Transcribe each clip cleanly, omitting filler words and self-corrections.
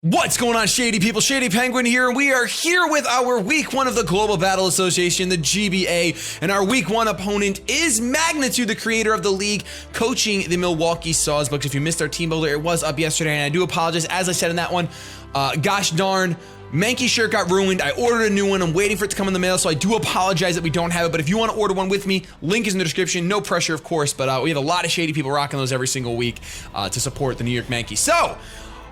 What's going on, Shady people? Shady Penguin here, and we are here with our Week 1 of the Global Battle Association, the GBA, and our Week 1 opponent is Magnitude, the creator of the league, coaching the Milwaukee Sawsbucks. If you missed our team builder, it was up yesterday, and I do apologize, as I said in that one, gosh darn, Mankey shirt got ruined. I ordered a new one. I'm waiting for it to come in the mail, so I do apologize that we don't have it, but if you want to order one with me, link is in the description. No pressure, of course, but we have a lot of Shady people rocking those every single week to support the New York Mankeys. So,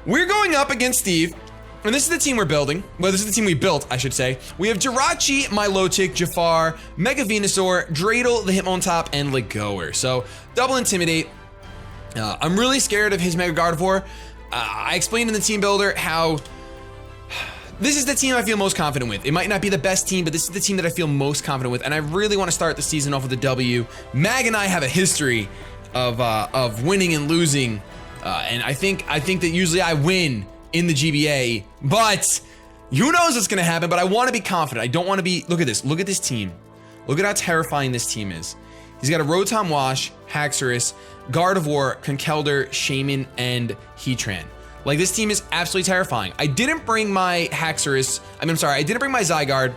we're going up against Steve, and this is the team we're building. Well, this is the team we built, I should say. We have Jirachi, Milotic, Jafar, Mega Venusaur, Dreidel, the Hitmontop, and Legoer. So, double Intimidate. I'm really scared of his Mega Gardevoir. I explained in the team builder how this is the team I feel most confident with. It might not be the best team, but this is the team that I feel most confident with, and I really want to start the season off with a W. Mag and I have a history of winning and losing. And I think that usually I win in the GBA, but who knows what's gonna happen, but I wanna be confident. I don't wanna be, look at this team. Look at how terrifying this team is. He's got a Rotom Wash, Haxorus, Gardevoir, Conkeldurr, Shaman, and Heatran. Like, this team is absolutely terrifying. I didn't bring my Haxorus, I didn't bring my Zygarde,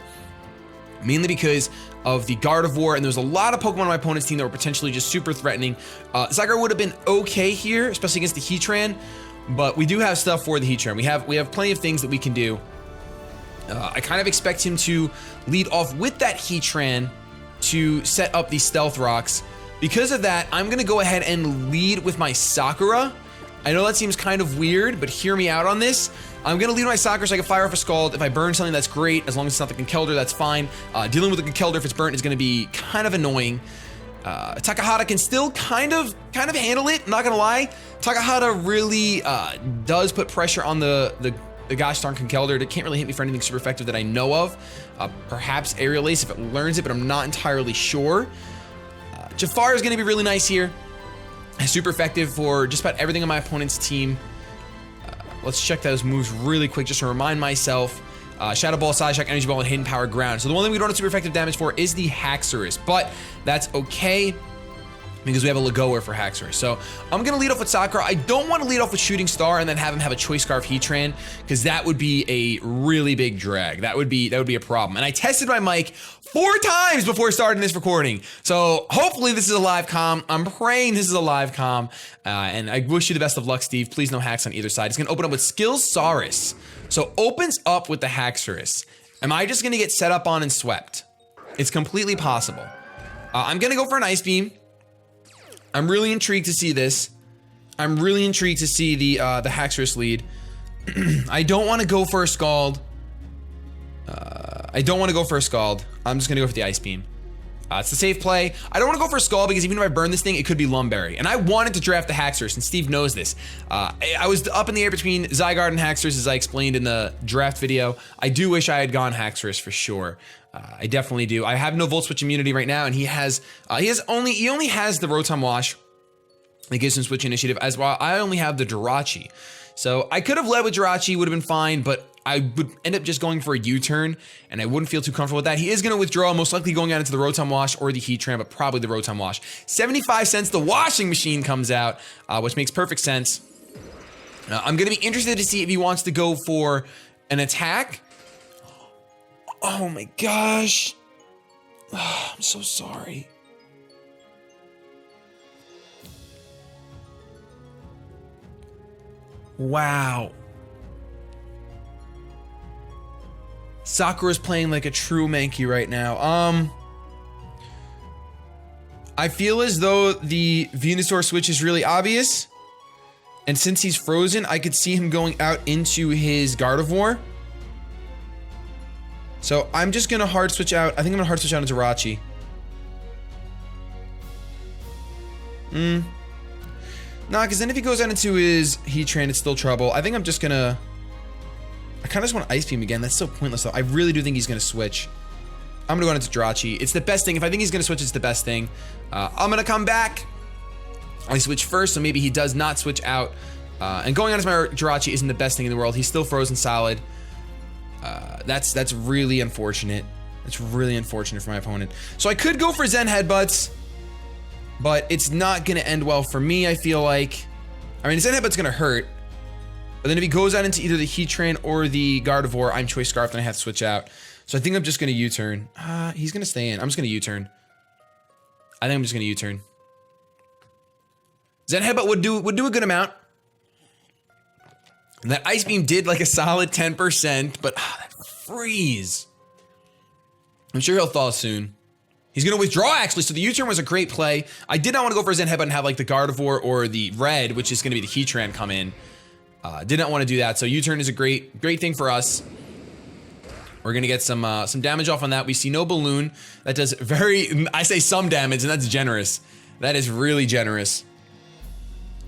mainly because of the Gardevoir, and there's a lot of Pokemon on my opponent's team that were potentially just super threatening. Zygarde would have been okay here, especially against the Heatran, but we do have stuff for the Heatran. We have plenty of things that we can do. I kind of expect him to lead off with that Heatran to set up these Stealth Rocks. Because of that, I'm gonna go ahead and lead with my Sakura. I know that seems kind of weird, but hear me out on this. I'm gonna lead my Sakura so I can fire off a Scald. If I burn something, that's great. As long as it's not the Conkeldurr, that's fine. Dealing with the Conkeldurr, if it's burnt, is gonna be kind of annoying. Takahata can still kind of handle it, I'm not gonna lie. Takahata really does put pressure on the gosh darn Conkeldurr. It can't really hit me for anything super effective that I know of. Perhaps Aerial Ace if it learns it, but I'm not entirely sure. Jafar is gonna be really nice here. Super effective for just about everything on my opponent's team. Let's check those moves really quick just to remind myself. Shadow Ball, Side Shock, Energy Ball, and Hidden Power Ground. So the one thing we don't have super effective damage for is the Haxorus, but that's okay because we have a Legoer for Haxorus. So I'm gonna lead off with Sakura. I don't want to lead off with Shooting Star and then have him have a Choice Scarf Heatran, because that would be a really big drag. That would be a problem. And I tested my mic 4 times before starting this recording. So hopefully this is a live comm. I'm praying this is a live comm. And I wish you the best of luck, Steve. Please no hacks on either side. It's gonna open up with Skillsaurus. So opens up with the Haxorus. Am I just gonna get set up on and swept? It's completely possible. I'm gonna go for an Ice Beam. I'm really intrigued to see this. I'm really intrigued to see the Haxorus lead. I don't want to go for a Scald. I'm just gonna go for the Ice Beam. It's the safe play. I don't want to go for a Scald because even if I burn this thing, it could be Lumberry. And I wanted to draft the Haxorus, and Steve knows this. I was up in the air between Zygarde and Haxorus, as I explained in the draft video. I do wish I had gone Haxorus for sure. I definitely do. I have no Volt Switch immunity right now, and he only has the Rotom Wash that gives him Switch Initiative, as well. I only have the Jirachi. So I could have led with Jirachi, would have been fine, but I would end up just going for a U-turn, and I wouldn't feel too comfortable with that. He is going to withdraw, most likely going out into the Rotom Wash or the Heatran, but probably the Rotom Wash. 75 cents, the washing machine comes out, which makes perfect sense. I'm going to be interested to see if he wants to go for an attack. Oh my gosh. Oh, I'm so sorry. Wow. Sakura's playing like a true Mankey right now. I feel as though the Venusaur switch is really obvious. And since he's frozen, I could see him going out into his Gardevoir. So I'm just gonna hard switch out. I think I'm gonna hard switch out into Jirachi. Nah, because then if he goes out into his Heatran, it's still trouble. I think I'm just gonna... I kind of just want to Ice Beam again. That's so pointless though. I really do think he's gonna switch. I'm gonna go into Jirachi. It's the best thing. If I think he's gonna switch, it's the best thing. I'm gonna come back. I switch first, so maybe he does not switch out. And going on as my Jirachi isn't the best thing in the world. He's still frozen solid. That's really unfortunate. That's really unfortunate for my opponent. So I could go for Zen Headbutts, but it's not gonna end well for me, I feel like. I mean, Zen Headbutt's gonna hurt. But then if he goes out into either the Heatran or the Gardevoir, I'm Choice Scarf, and I have to switch out. So I think I'm just going to U-turn. He's going to stay in. I'm just going to U-turn. I think I'm just going to U-turn. Zen Headbutt would do a good amount. And that Ice Beam did like a solid 10%, but that freeze. I'm sure he'll thaw soon. He's going to withdraw, actually, so the U-turn was a great play. I did not want to go for a Zen Headbutt and have like the Gardevoir or the Red, which is going to be the Heatran, come in. Did not want to do that, so U-turn is a great thing for us. We're going to get some damage off on that. We see no balloon. That does I say some damage, and that's generous. That is really generous.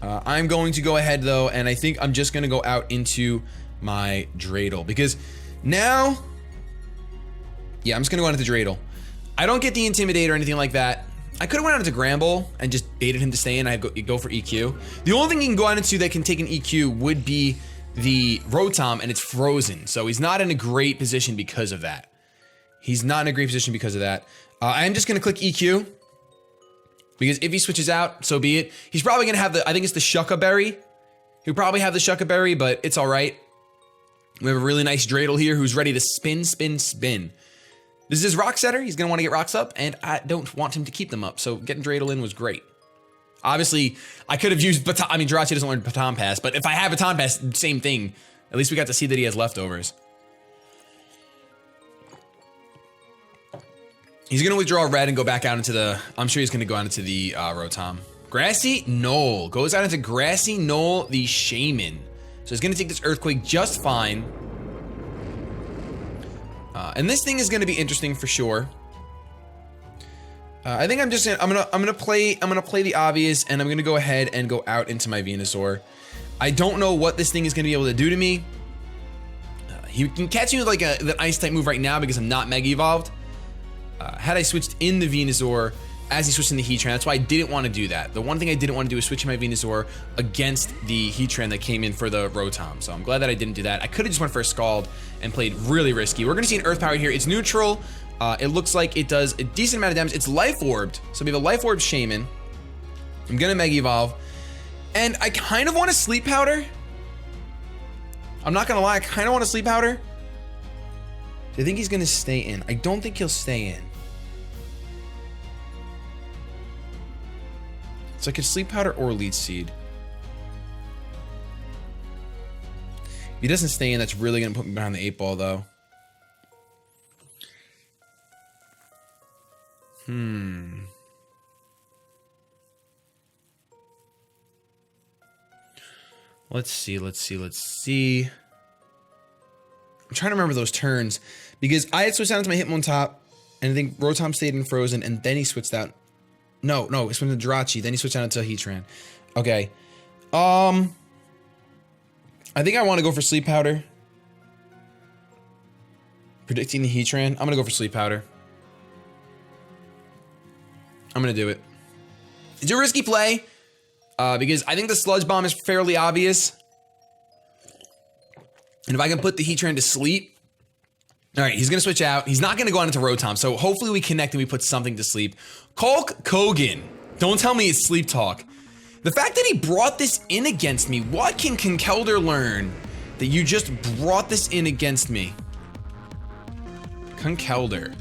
I'm going to go ahead, though, and I think I'm just going to go out into my Dreidel. Because now... Yeah, I'm just going to go out into Dreidel. I don't get the Intimidate or anything like that. I could have went out into Gramble and just baited him to stay in. I go for EQ. The only thing he can go out into that can take an EQ would be the Rotom, and it's frozen. So he's not in a great position because of that. He's not in a great position because of that. I am just going to click EQ. Because if he switches out, so be it. He's probably going to have I think it's the Shucca Berry. He'll probably have the Shucca Berry, but it's all right. We have a really nice Dreidel here who's ready to spin, spin, spin. This is his Rock Setter. He's going to want to get rocks up, and I don't want him to keep them up. So getting Dreidel in was great. Obviously, I could have used Baton. I mean, Jirachi doesn't learn Baton Pass, but if I have Baton Pass, same thing. At least we got to see that he has leftovers. He's going to withdraw Red and go back out into the... I'm sure he's going to go out into the Rotom. Grassy Knoll. Goes out into Grassy Knoll, the Shaman. So he's going to take this Earthquake just fine. And this thing is going to be interesting for sure. I think I'm gonna play the obvious, and I'm gonna go ahead and go out into my Venusaur. I don't know what this thing is gonna be able to do to me. He can catch me with like an Ice type move right now because I'm not Mega Evolved. Had I switched in the Venusaur as he switched in the Heatran, that's why I didn't want to do that. The one thing I didn't want to do is switch my Venusaur against the Heatran that came in for the Rotom. So I'm glad that I didn't do that. I could have just went for a Scald and played really risky. We're gonna see an Earth Power here. It's neutral. It looks like it does a decent amount of damage. It's Life Orbed. So we have a Life Orb Shaman. I'm gonna Mega Evolve. And I kind of want a Sleep Powder. I'm not gonna lie, I kind of want a Sleep Powder. Do I think he's gonna stay in? I don't think he'll stay in. So I could Sleep Powder or Leech Seed. If he doesn't stay in, that's really gonna put me behind the 8-ball though. Let's see. I'm trying to remember those turns because I had switched out into my Hitmontop, and I think Rotom stayed in Frozen, and then he switched out. No, he switched into Jirachi, then he switched out into Heatran. Okay. I think I want to go for Sleep Powder. Predicting the Heatran. I'm gonna go for Sleep Powder. I'm gonna do it. It's a risky play, because I think the Sludge Bomb is fairly obvious. And if I can put the Heatran to sleep... Alright, he's gonna switch out. He's not gonna go on into Rotom, so hopefully we connect and we put something to sleep. Hulk Kogan. Don't tell me it's Sleep Talk. The fact that he brought this in against me, what can Conkeldurr learn that you just brought this in against me? Conkeldurr.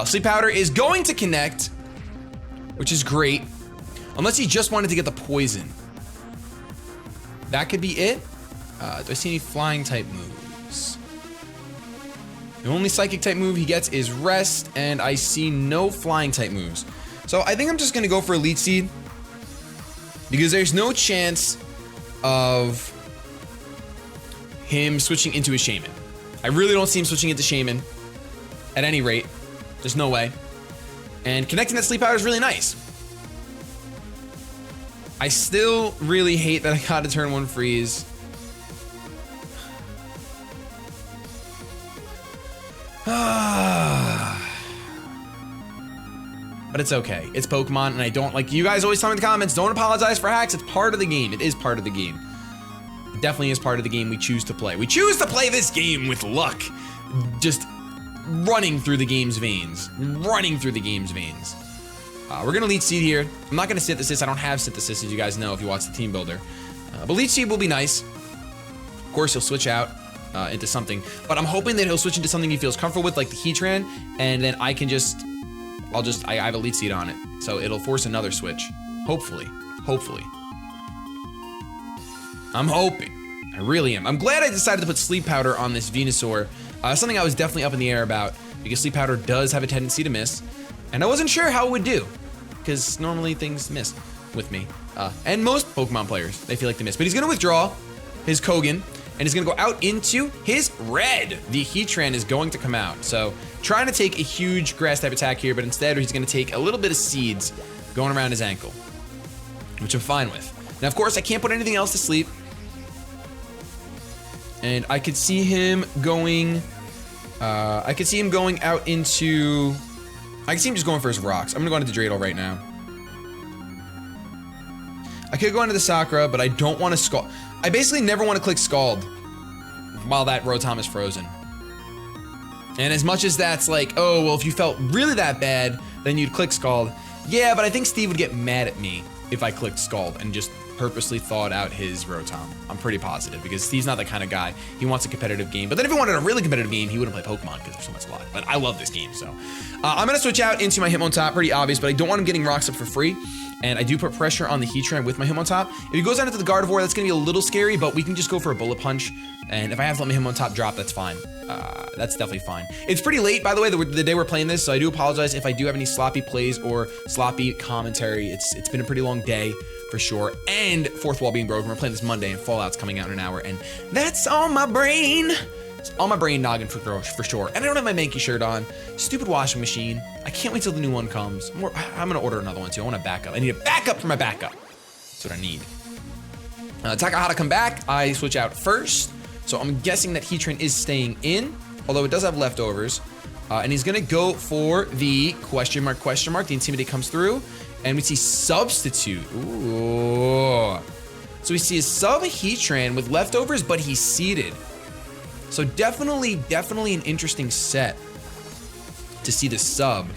Sleep Powder is going to connect, which is great. Unless he just wanted to get the poison. That could be it. Do I see any flying type moves? The only psychic type move he gets is Rest, and I see no flying type moves. So I think I'm just gonna go for a Leech Seed. Because there's no chance of him switching into a Shaman. I really don't see him switching into Shaman. At any rate. There's no way. And connecting that Sleep Powder is really nice. I still really hate that I got a turn 1 freeze. But it's okay. It's Pokemon, and I don't, like you guys always tell me in the comments, don't apologize for hacks. It's part of the game. It is part of the game. It definitely is part of the game we choose to play. We choose to play this game with luck. Just running through the game's veins. Running through the game's veins. We're gonna Leech Seed here. I'm not gonna Synthesis. I don't have Synthesis, as you guys know if you watch the Team Builder. But Leech Seed will be nice. course, he'll switch out into something, but I'm hoping that he'll switch into something he feels comfortable with, like the Heatran, and then I can just, I have a lead seed on it, so it'll force another switch. Hopefully. I'm hoping. I really am. I'm glad I decided to put Sleep Powder on this Venusaur. Something I was definitely up in the air about, because Sleep Powder does have a tendency to miss, and I wasn't sure how it would do, because normally things miss with me. And most Pokemon players, they feel like they miss. But he's gonna withdraw his Kogan, and he's gonna go out into his red. The Heatran is going to come out. So trying to take a huge grass type attack here, but instead he's gonna take a little bit of seeds going around his ankle, which I'm fine with. Now, of course, I can't put anything else to sleep. And I could see him going, out into, I can see him just going for his rocks. I'm gonna go into Dreidel right now. I could go into the Sakura, but I don't want to Scald. I basically never want to click Scald while that Rotom is frozen. And as much as that's like, oh, well, if you felt really that bad, then you'd click Scald. Yeah, but I think Steve would get mad at me if I clicked Scald and just purposely thawed out his Rotom. I'm pretty positive, because Steve's not that kind of guy. He wants a competitive game. But then if he wanted a really competitive game, he wouldn't play Pokemon because there's so much luck. But I love this game, so. I'm going to switch out into my Hitmontop, pretty obvious, but I don't want him getting rocks up for free. And I do put pressure on the Heatran with my Hitmontop. If he goes out into the Gardevoir, that's going to be a little scary, but we can just go for a Bullet Punch. And if I have to let my Hitmontop drop, that's fine. That's definitely fine. It's pretty late, by the way, the day we're playing this, so I do apologize if I do have any sloppy plays or sloppy commentary. It's been a pretty long day, for sure. And fourth wall being broken. We're playing this Monday, and Fallout's coming out in an hour, and that's on my brain. It's on my brain noggin for sure. And I don't have my Mankey shirt on. Stupid washing machine. I can't wait till the new one comes. I'm gonna order another one too. I want a backup. I need a backup for my backup. That's what I need. Takahata come back. I switch out first. So I'm guessing that Heatran is staying in, although it does have leftovers. And he's gonna go for the question mark. The Intimidate comes through, and we see Substitute. Ooh. So we see a sub Heatran with leftovers, but he's seeded. So definitely an interesting set to see the sub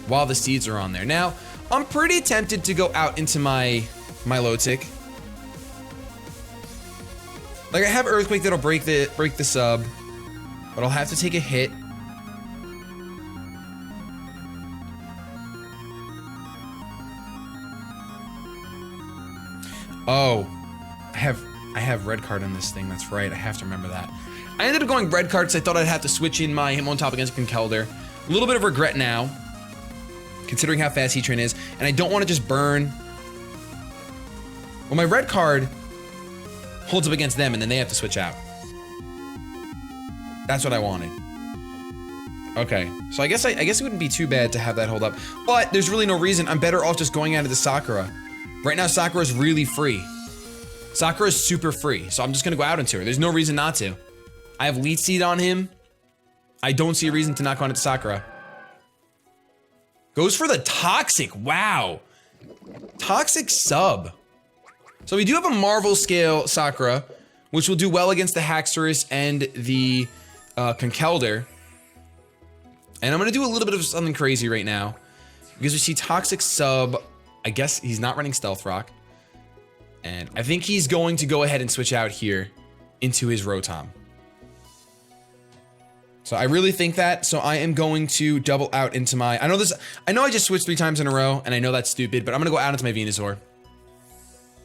while the seeds are on there. Now, I'm pretty tempted to go out into my Milotic. Like, I have Earthquake that'll break the sub, but I'll have to take a hit. Oh, I have red card on this thing. That's right. I have to remember that. I ended up going red card because I thought I'd have to switch in my Hitmontop against Conkeldurr. A little bit of regret now, considering how fast Heatran is, and I don't want to just burn. Well, my red card holds up against them, and then they have to switch out. That's what I wanted. Okay, so I guess it wouldn't be too bad to have that hold up, but there's really no reason. I'm better off just going out of the Sakura. Right now, Sakura's really free. Sakura's super free, so I'm just gonna go out into her. There's no reason not to. I have Leech Seed on him. I don't see a reason to not go into Sakura. Goes for the Toxic, wow. Toxic sub. So we do have a Marvel Scale Sakura, which will do well against the Haxorus and the Conkeldurr. And I'm gonna do a little bit of something crazy right now, because we see Toxic sub. I guess he's not running Stealth Rock. And I think he's going to go ahead and switch out here into his Rotom. So I really think that, so I am going to double out into my, I know I just switched 3 times in a row, and I know that's stupid, but I'm gonna go out into my Venusaur.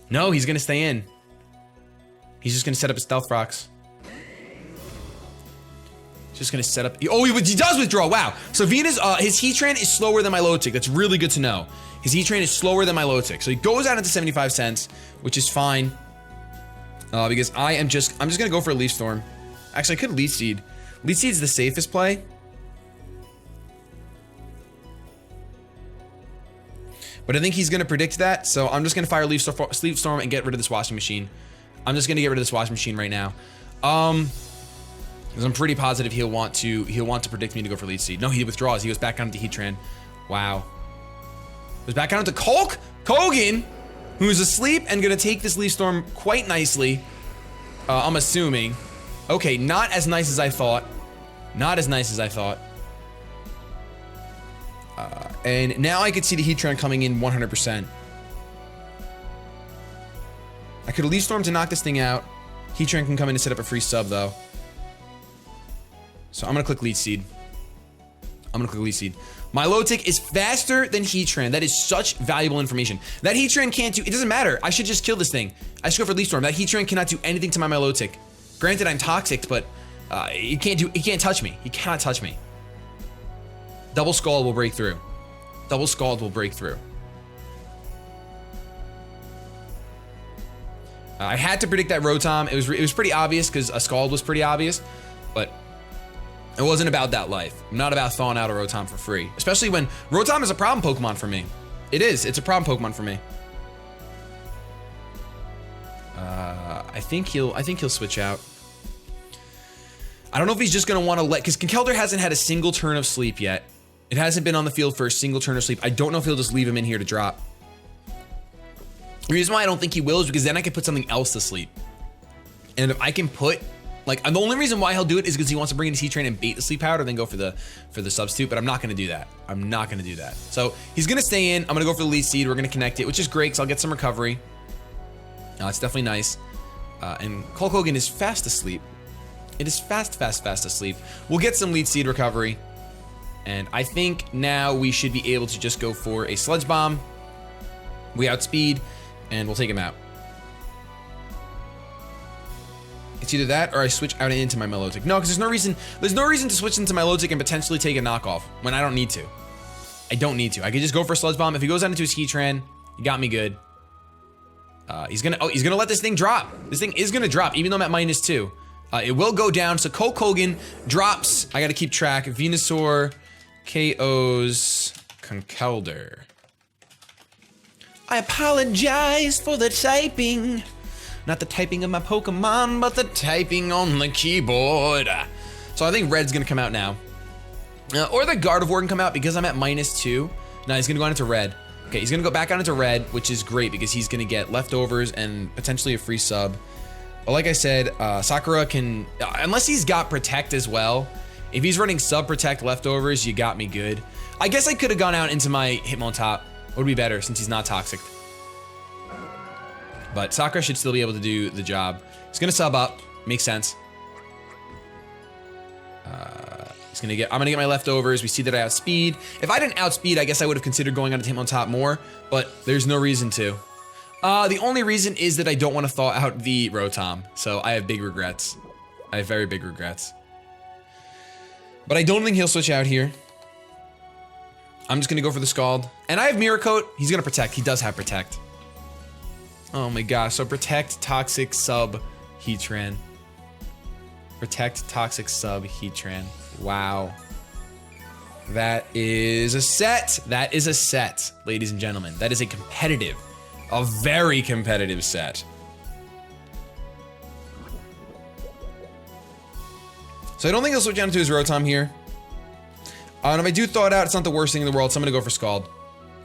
No, he's gonna stay in. He's just gonna set up his Stealth Rocks. He's just gonna set up, oh, he does withdraw, wow. So his Heatran is slower than my Milotic, that's really good to know. His Heatran is slower than my Milotic, so he goes out into 75 cents, which is fine. Because I'm just gonna go for a Leaf Storm. Actually, I could Leaf Seed. Leaf Seed's the safest play. But I think he's gonna predict that, so I'm just gonna fire Leaf Storm and get rid of this washing machine. I'm just gonna get rid of this washing machine right now. Because I'm pretty positive he'll want to predict me to go for Leaf Seed. No, he withdraws. He goes back onto Heatran. Wow. Goes back onto Kogan, who's asleep and gonna take this Leaf Storm quite nicely. I'm assuming. Okay, not as nice as I thought. Not as nice as I thought. And now I could see the Heatran coming in 100%. I could Leaf Storm to knock this thing out. Heatran can come in and set up a free sub, though. So I'm going to click Leech Seed. Milotic is faster than Heatran. That is such valuable information. That Heatran can't do... It doesn't matter. I should just kill this thing. I should go for Leaf Storm. That Heatran cannot do anything to my Milotic. Granted, I'm toxic, but he can't touch me. He cannot touch me. Double Scald will break through. Double Scald will break through. I had to predict that Rotom. It was pretty obvious because a Scald was pretty obvious, but it wasn't about that life. I'm not about thawing out a Rotom for free, especially when Rotom is a problem Pokemon for me. It is. It's a problem Pokemon for me. I think he'll switch out. I don't know if he's just gonna want to because Conkeldurr hasn't had a single turn of sleep yet. It hasn't been on the field for a single turn of sleep. I don't know if he'll just leave him in here to drop. The reason why I don't think he will is because then I can put something else to sleep. And if I can put, like, the only reason why he'll do it is because he wants to bring in his Heatran and bait the sleep powder, then go for the substitute, but I'm not gonna do that. I'm not gonna do that. So he's gonna stay in. I'm gonna go for the Leech Seed. We're gonna connect it, which is great because I'll get some recovery. It's definitely nice. And Hulk Hogan is fast asleep. It is fast asleep. We'll get some Leech Seed recovery. And I think now we should be able to just go for a Sludge Bomb. We outspeed, and we'll take him out. It's either that or I switch out and into my Milotic. No, because there's no reason to switch into my Milotic and potentially take a knockoff when I don't need to. I don't need to. I could just go for a Sludge Bomb. If he goes out into his Heatran, he got me good. He's gonna let this thing drop. This thing is gonna drop, even though I'm at -2. It will go down, so Hulk Hogan drops. I gotta keep track. Venusaur KOs Conkeldurr. I apologize for the typing. Not the typing of my Pokemon, but the typing on the keyboard. So I think Red's gonna come out now. Or the Gardevoir can come out because I'm at -2. Now he's gonna go on into Red. Okay, he's gonna go back on into Red, which is great because he's gonna get leftovers and potentially a free sub. But like I said, Sakura can, unless he's got Protect as well, if he's running Sub Protect leftovers, you got me good. I guess I could have gone out into my Hitmontop. Would be better since he's not toxic. But Sakura should still be able to do the job. He's gonna sub up, makes sense. I'm gonna get my leftovers. We see that I outspeed. If I didn't outspeed, I guess I would have considered going on to Hitmontop more, but there's no reason to. The only reason is that I don't want to thaw out the Rotom, so I have big regrets. I have very big regrets. But I don't think he'll switch out here. I'm just gonna go for the Scald. And I have Mirror Coat. He's gonna Protect. He does have Protect. Oh my gosh, so Protect, Toxic, Sub, Heatran. Protect, Toxic, Sub, Heatran. Wow. That is a set. That is a set, ladies and gentlemen. That is a very competitive set. So I don't think he'll switch down to his Rotom here. And if I do thaw it out, it's not the worst thing in the world, so I'm gonna go for Scald.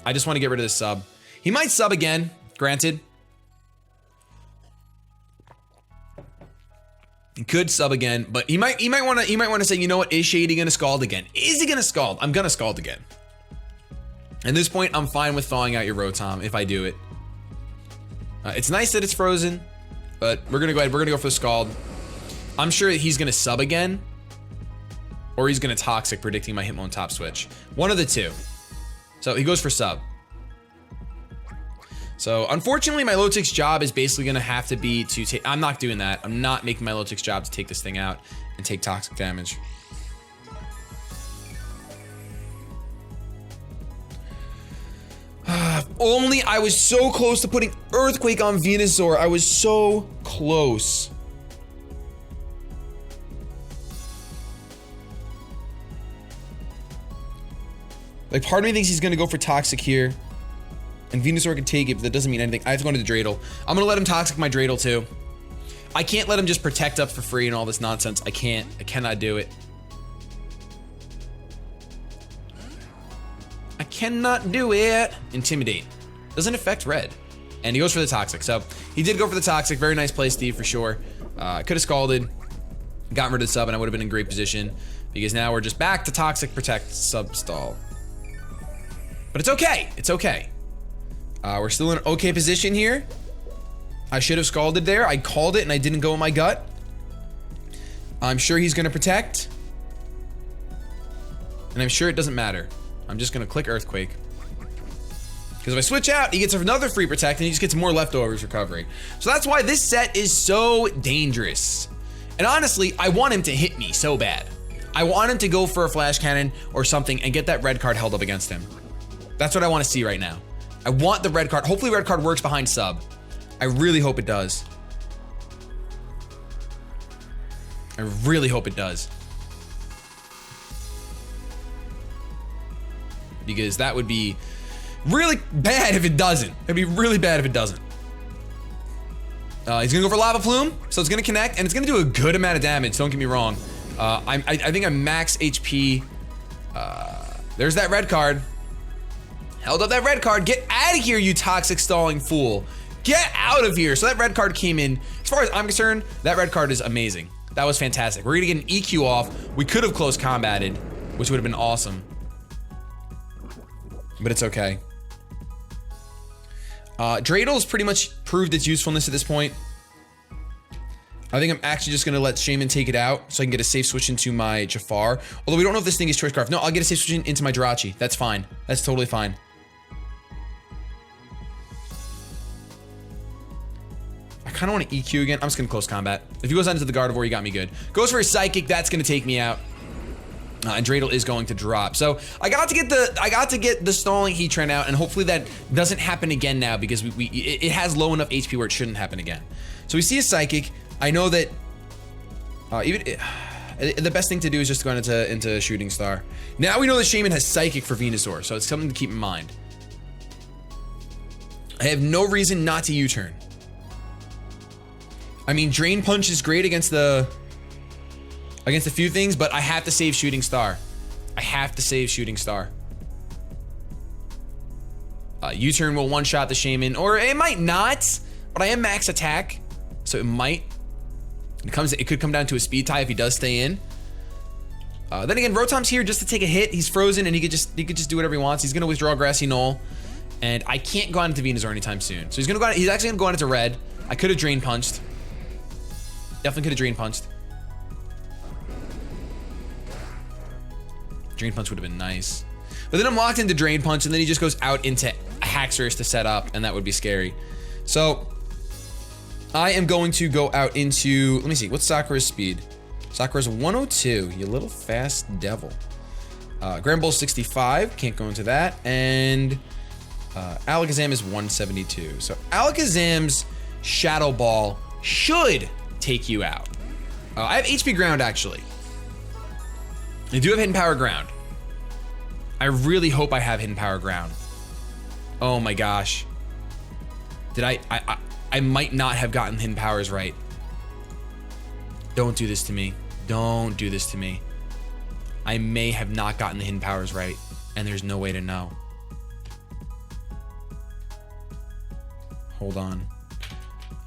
I just want to get rid of this sub. He might sub again, granted. He could sub again, but he might want to say, you know what, is Shady gonna Scald again? Is he gonna Scald? I'm gonna Scald again. At this point, I'm fine with thawing out your Rotom if I do it. It's nice that it's frozen, but we're gonna go ahead. We're gonna go for the Scald. I'm sure he's gonna sub again, or he's gonna Toxic, predicting my Hitmontop switch. One of the two. So he goes for sub. So unfortunately, my Milotic's job is basically gonna have to be to take. I'm not doing that. I'm not making my Milotic's job to take this thing out and take toxic damage. Only I was so close to putting Earthquake on Venusaur. I was so close. Like, part of me thinks he's gonna go for Toxic here. And Venusaur can take it, but that doesn't mean anything. I have to go into the Dreidel. I'm gonna let him Toxic my Dreidel too. I can't let him just Protect up for free and all this nonsense. I can't. I cannot do it. I cannot do it. Intimidate. Doesn't affect Red. And he goes for the Toxic. So he did go for the Toxic. Very nice play, Steve, for sure. Could have Scalded, gotten rid of the sub, and I would have been in great position. Because now we're just back to Toxic, Protect, Sub, Stall. But it's okay. It's okay. We're still in an okay position here. I should have scalded there. I called it and I didn't go with my gut. I'm sure he's gonna protect. And I'm sure it doesn't matter. I'm just gonna click Earthquake. Because if I switch out, he gets another free protect and he just gets more leftovers recovery. So that's why this set is so dangerous. And honestly, I want him to hit me so bad. I want him to go for a flash cannon or something and get that red card held up against him. That's what I want to see right now. I want the red card. Hopefully red card works behind sub. I really hope it does. I really hope it does. Because that would be really bad if it doesn't. It'd be really bad if it doesn't. He's gonna go for Lava Plume, so it's gonna connect, and it's gonna do a good amount of damage, don't get me wrong. I think I'm max HP. There's that red card. Held up that red card. Get out of here, you toxic stalling fool. Get out of here. So that red card came in. As far as I'm concerned, that red card is amazing. That was fantastic. We're gonna get an EQ off. We could have close combated, which would have been awesome. But it's okay. Dreidel's pretty much proved its usefulness at this point. I think I'm actually just gonna let Shaman take it out so I can get a safe switch into my Jafar. Although we don't know if this thing is Choice Craft. No, I'll get a safe switch into my Jirachi. That's fine. That's totally fine. I kind of want to EQ again. I'm just gonna close combat. If he goes on to the Gardevoir, he got me good. Goes for a Psychic. That's gonna take me out. And Dreidel is going to drop. So I got to get the stalling Heatran out, and hopefully that doesn't happen again now because it has low enough HP where it shouldn't happen again. So we see a Psychic. I know that the best thing to do is just go into Shooting Star. Now we know that Shaman has Psychic for Venusaur, so it's something to keep in mind. I have no reason not to U-turn. I mean, Drain Punch is great against a few things, but I have to save Shooting Star. I have to save Shooting Star. U-turn will one-shot the Shaman, or it might not, but I am max attack, so it might. It could come down to a speed tie if he does stay in. Then again, Rotom's here just to take a hit. He's frozen, and he could just do whatever he wants. He's gonna withdraw Grassy Knoll, and I can't go on into Venusaur anytime soon. So he's actually gonna go on into Red. I could have Drain Punched. Definitely could have Drain Punched. Drain Punch would have been nice. But then I'm locked into Drain Punch, and then he just goes out into Haxorus to set up, and that would be scary. So I am going to go out into, let me see, what's Sakura's speed? Sakura's 102, you little fast devil. Grand Bull 65, can't go into that. And Alakazam is 172. So Alakazam's Shadow Ball should take you out. I have HP Ground, actually. I do have Hidden Power Ground. I really hope I have Hidden Power Ground. Oh my gosh. Did I might not have gotten Hidden Powers right. Don't do this to me. Don't do this to me. I may have not gotten the Hidden Powers right, and there's no way to know. Hold on.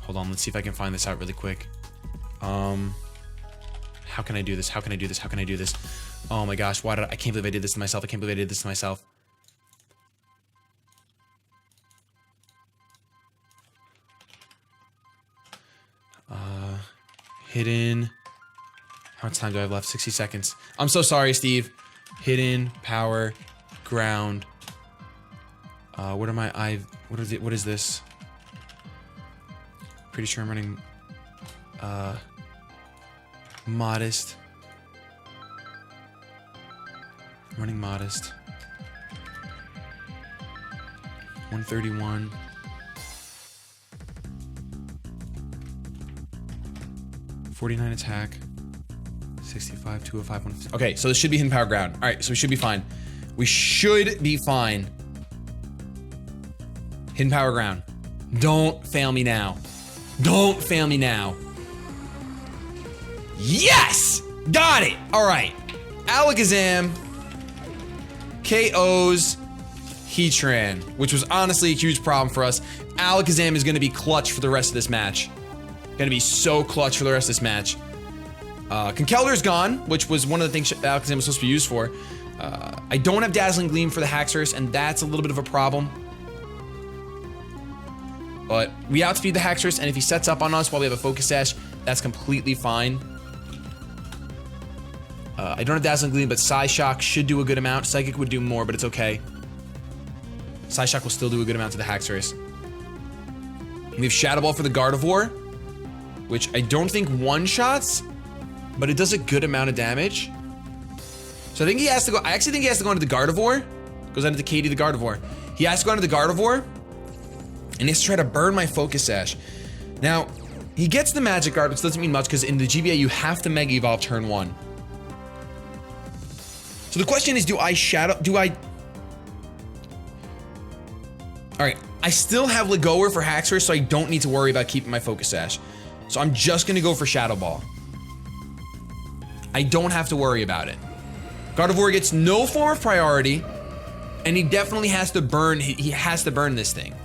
Hold on, let's see if I can find this out really quick. How can I do this? How can I do this? How can I do this? Oh my gosh, I can't believe I did this to myself. I can't believe I did this to myself. Hidden. How much time do I have left? 60 seconds. I'm so sorry, Steve. Hidden Power Ground. What am I? What is this? Pretty sure I'm running Modest. I'm running Modest. 131. 49 attack. 65, 205, 150. Okay, so this should be Hidden Power Ground. All right, so we should be fine. We should be fine. Hidden Power Ground. Don't fail me now. Don't fail me now. Yes! Got it! All right. Alakazam KOs Heatran, which was honestly a huge problem for us. Alakazam is going to be clutch for the rest of this match. Going to be so clutch for the rest of this match. Conkeldur's gone, which was one of the things Alakazam was supposed to be used for. I don't have Dazzling Gleam for the Haxorus, and that's a little bit of a problem. But we outspeed the Haxorus, and if he sets up on us while we have a Focus Sash, that's completely fine. I don't have Dazzling Gleam, but Psy Shock should do a good amount. Psychic would do more, but it's okay. Psy Shock will still do a good amount to the Haxorus. We have Shadow Ball for the Gardevoir, which I don't think one-shots, but it does a good amount of damage. So I think he has to go, I actually think he has to go into the Gardevoir. Goes into Katie the Gardevoir. He has to go into the Gardevoir, and he has to try to burn my Focus Sash. Now, he gets the Magic Guard, which doesn't mean much, because in the GBA, you have to Mega Evolve turn 1. So the question is, do I Shadow, Alright, I still have Legoer for Haxorus, so I don't need to worry about keeping my Focus Sash. So I'm just gonna go for Shadow Ball. I don't have to worry about it. Gardevoir gets no form of priority, and he definitely has to burn, he has to burn this thing.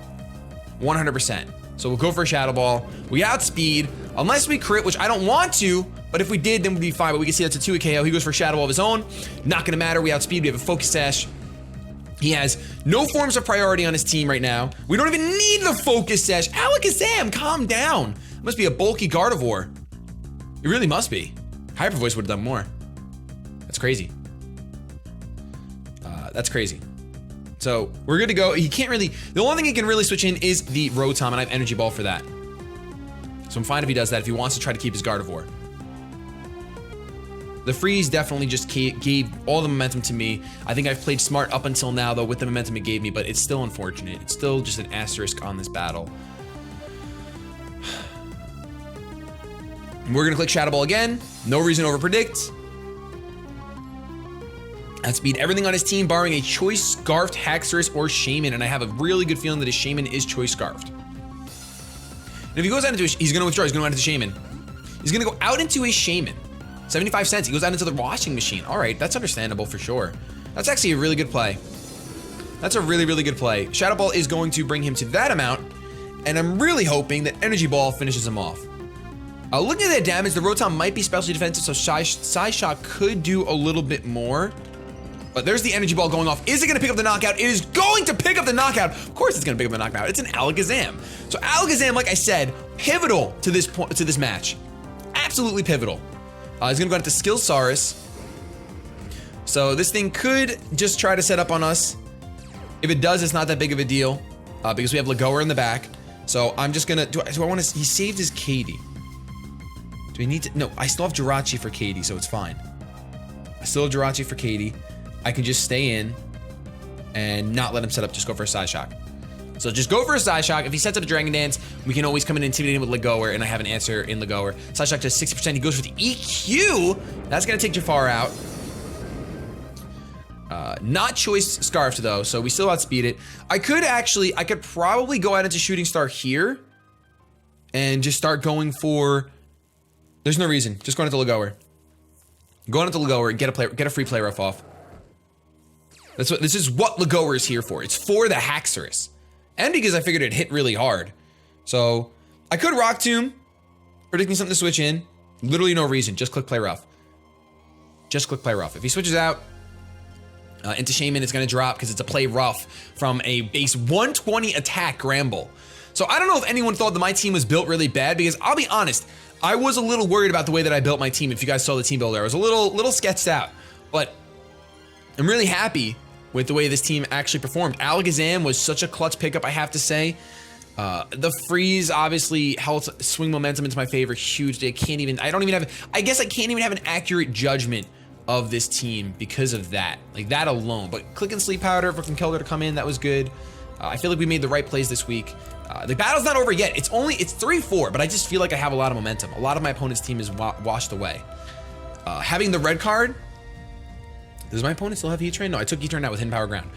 100%. So we'll go for a Shadow Ball. We outspeed, unless we crit, which I don't want to, but if we did, then we'd be fine. But we can see that's a 2 KO. He goes for Shadow Ball of his own. Not gonna matter, we outspeed, we have a Focus Sash. He has no forms of priority on his team right now. We don't even need the Focus Sash. Alakazam, calm down. It must be a bulky Gardevoir. It really must be. Hyper Voice would have done more. That's crazy. That's crazy. So we're good to go. He can't really, the only thing he can really switch in is the Rotom, and I have Energy Ball for that. So I'm fine if he does that, if he wants to try to keep his Gardevoir. The freeze definitely just gave all the momentum to me. I think I've played smart up until now, though, with the momentum it gave me, but it's still unfortunate. It's still just an asterisk on this battle. We're gonna click Shadow Ball again. No reason to overpredict. Outspeed everything on his team, barring a Choice Scarfed Haxorus or Shaman, and I have a really good feeling that his Shaman is Choice Scarfed. And if he goes out into he's gonna withdraw, he's gonna go out into Shaman. He's gonna go out into his Shaman. 75 cents, he goes out into the washing machine. All right, that's understandable for sure. That's actually a really good play. That's a really, really good play. Shadow Ball is going to bring him to that amount, and I'm really hoping that Energy Ball finishes him off. Looking at that damage, the Rotom might be specially defensive, so Psy Shock could do a little bit more. But there's the Energy Ball going off. Is it gonna pick up the knockout? It is going to pick up the knockout. Of course it's gonna pick up the knockout. It's an Alakazam. So Alakazam, like I said, pivotal to this point, to this match. Absolutely pivotal. He's gonna go into Skillsaurus. So this thing could just try to set up on us. If it does, it's not that big of a deal because we have Legoer in the back. So I'm just gonna, do I wanna, he saved his Katie. Do we need to, no, I still have Jirachi for Katie, so it's fine. I still have Jirachi for Katie. I can just stay in and not let him set up, just go for a Psy Shock. So just go for a Psy Shock. If he sets up a Dragon Dance, we can always come in and intimidate him with Legoer, and I have an answer in Legoer. Psy Shock does 60%, he goes for the EQ. That's gonna take Jafar out. Not Choice Scarfed though, so we still outspeed it. I could probably go out into Shooting Star here and just start going for, there's no reason, just go into Legoer. Go into Legoer and get a free play rough off. This is what Legoer is here for. It's for the Haxorus. And because I figured it hit really hard. So I could Rock Tomb, predicting something to switch in. Literally no reason, just click Play Rough. Just click Play Rough. If he switches out into Shaman, it's gonna drop because it's a Play Rough from a base 120 attack Gramble. So I don't know if anyone thought that my team was built really bad, because I'll be honest, I was a little worried about the way that I built my team. If you guys saw the team builder, I was a little sketched out, but I'm really happy with the way this team actually performed. Alakazam was such a clutch pickup, I have to say. The freeze obviously helped swing momentum into my favor hugely. I can't even have an accurate judgment of this team because of that, like that alone. But Click and Sleep Powder from Kelder to come in, that was good. I feel like we made the right plays this week. The battle's not over yet. It's 3-4, but I just feel like I have a lot of momentum. A lot of my opponent's team is washed away. Having the red card, does my opponent still have Heat Train? No, I took Heat Train out with Hidden Power Ground.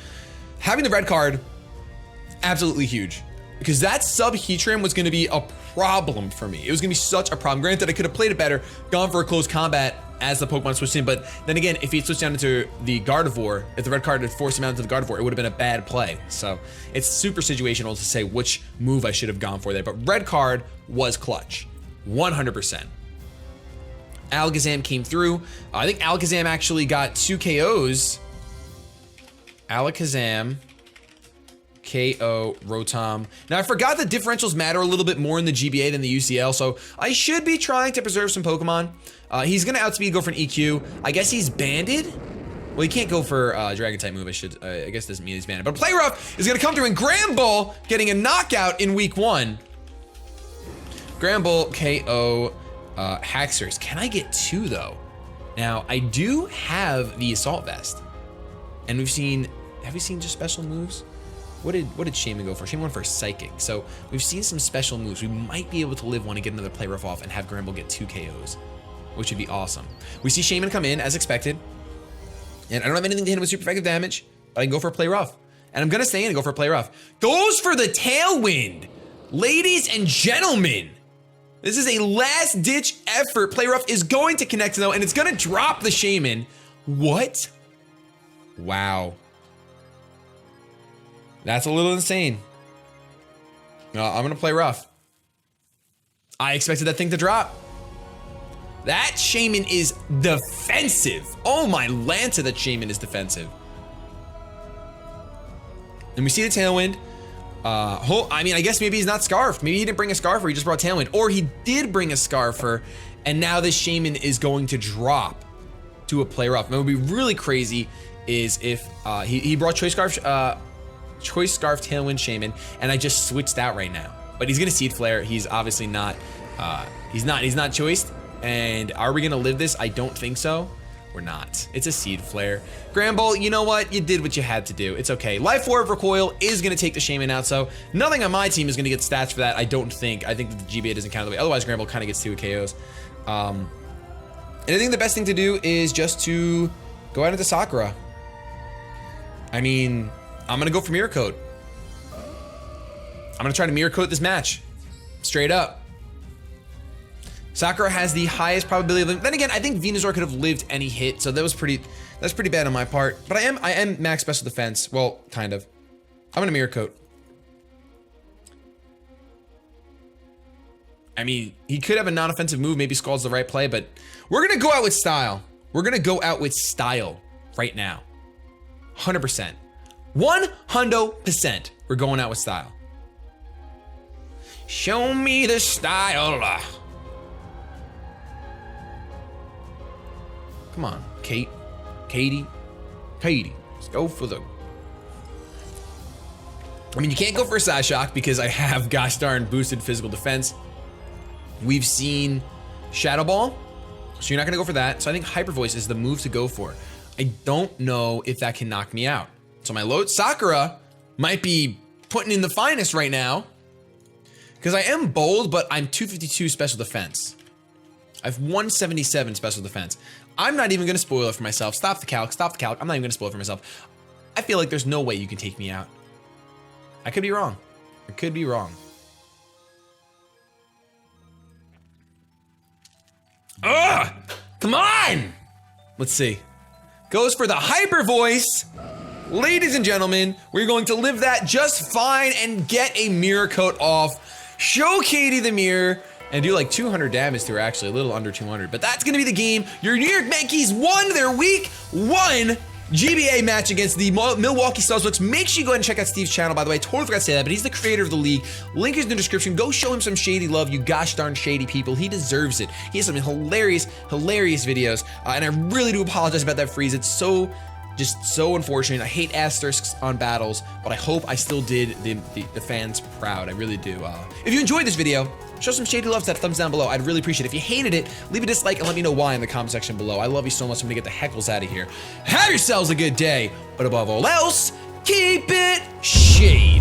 Having the red card, absolutely huge. Because that sub Heatran was gonna be a problem for me. It was gonna be such a problem. Granted, I could have played it better, gone for a close combat as the Pokemon switched in, but then again, if he switched down into the Gardevoir, if the red card had forced him out into the Gardevoir, it would have been a bad play. So it's super situational to say which move I should have gone for there, but red card was clutch, 100%. Alakazam came through. I think Alakazam actually got 2 KOs. Alakazam KO, Rotom. Now, I forgot the differentials matter a little bit more in the GBA than the UCL, so I should be trying to preserve some Pokemon. He's gonna outspeed, go for an EQ. I guess he's banded? Well, he can't go for Dragon-type move, I guess it doesn't mean he's banded. But Play Rough is gonna come through, and Gramble getting a knockout in week 1. Gramble, KO, Haxorus. Can I get 2, though? Now, I do have the Assault Vest. And have we seen just special moves? What did Shaman go for? Shaman went for Psychic. So we've seen some special moves. We might be able to live one and get another Play Rough off and have Gramble get 2 KOs, which would be awesome. We see Shaman come in as expected. And I don't have anything to hit him with super effective damage, but I can go for a Play Rough. And I'm gonna stay in and go for a Play Rough. Goes for the Tailwind. Ladies and gentlemen, this is a last ditch effort. Play Rough is going to connect though, and it's gonna drop the Shaman. What? Wow. That's a little insane. I'm gonna Play Rough. I expected that thing to drop. That Shaman is defensive. Oh my Lanta, that Shaman is defensive. And we see the Tailwind. I mean, I guess maybe he's not Scarfed. Maybe he didn't bring a Scarfer, he just brought Tailwind. Or he did bring a Scarfer, and now this Shaman is going to drop to a Play Rough. What would be really crazy is if he brought Choice Scarf Tailwind Shaman, and I just switched out right now. But he's gonna Seed Flare. He's obviously not, he's not choiced. And are we gonna live this? I don't think so. We're not. It's a Seed Flare. Gramble, you know what? You did what you had to do. It's okay. Life 4 of Recoil is gonna take the Shaman out, so nothing on my team is gonna get stats for that, I don't think. I think that the GBA doesn't count the way. Otherwise, Gramble kind of gets 2 KOs. And I think the best thing to do is just to go out into Sakura. I mean, I'm gonna go for Mirror Coat. I'm gonna try to Mirror Coat this match. Straight up. Sakura has the highest probability of living. Then again, I think Venusaur could have lived any hit, so that's pretty bad on my part. But I am max special defense. Well, kind of. I'm gonna Mirror Coat. I mean, he could have a non-offensive move, maybe Scald's the right play, but we're gonna go out with style. We're gonna go out with style right now. 100%. 100%. We're going out with style. Show me the style. Come on, Katie. Let's go for the... I mean, you can't go for a Side Shock because I have gosh darn boosted physical defense. We've seen Shadow Ball, so you're not gonna go for that. So I think Hyper Voice is the move to go for. I don't know if that can knock me out. So my load Sakura might be putting in the finest right now because I am bold, but I'm 252 special defense. I have 177 special defense. I'm not even gonna spoil it for myself. Stop the calc. I'm not even gonna spoil it for myself. I feel like there's no way you can take me out. I could be wrong. I could be wrong. Ugh! Come on! Let's see. Goes for the Hyper Voice. Ladies and gentlemen, we're going to live that just fine and get a Mirror Coat off. Show Katie the mirror and do like 200 damage to her, actually, a little under 200. But that's gonna be the game. Your New York Mankeys won their week 1 GBA match against the Milwaukee Sawsbucks. Make sure you go ahead and check out Steve's channel, by the way. I totally forgot to say that, but he's the creator of the league. Link is in the description. Go show him some shady love, you gosh darn shady people. He deserves it. He has some hilarious videos, and I really do apologize about that freeze. It's just so unfortunate. I hate asterisks on battles, but I hope I still did the fans proud. I really do. If you enjoyed this video, show some shady love to that thumbs down below. I'd really appreciate it. If you hated it, leave a dislike and let me know why in the comment section below. I love you so much. I'm gonna get the heckles out of here. Have yourselves a good day, but above all else, keep it shady.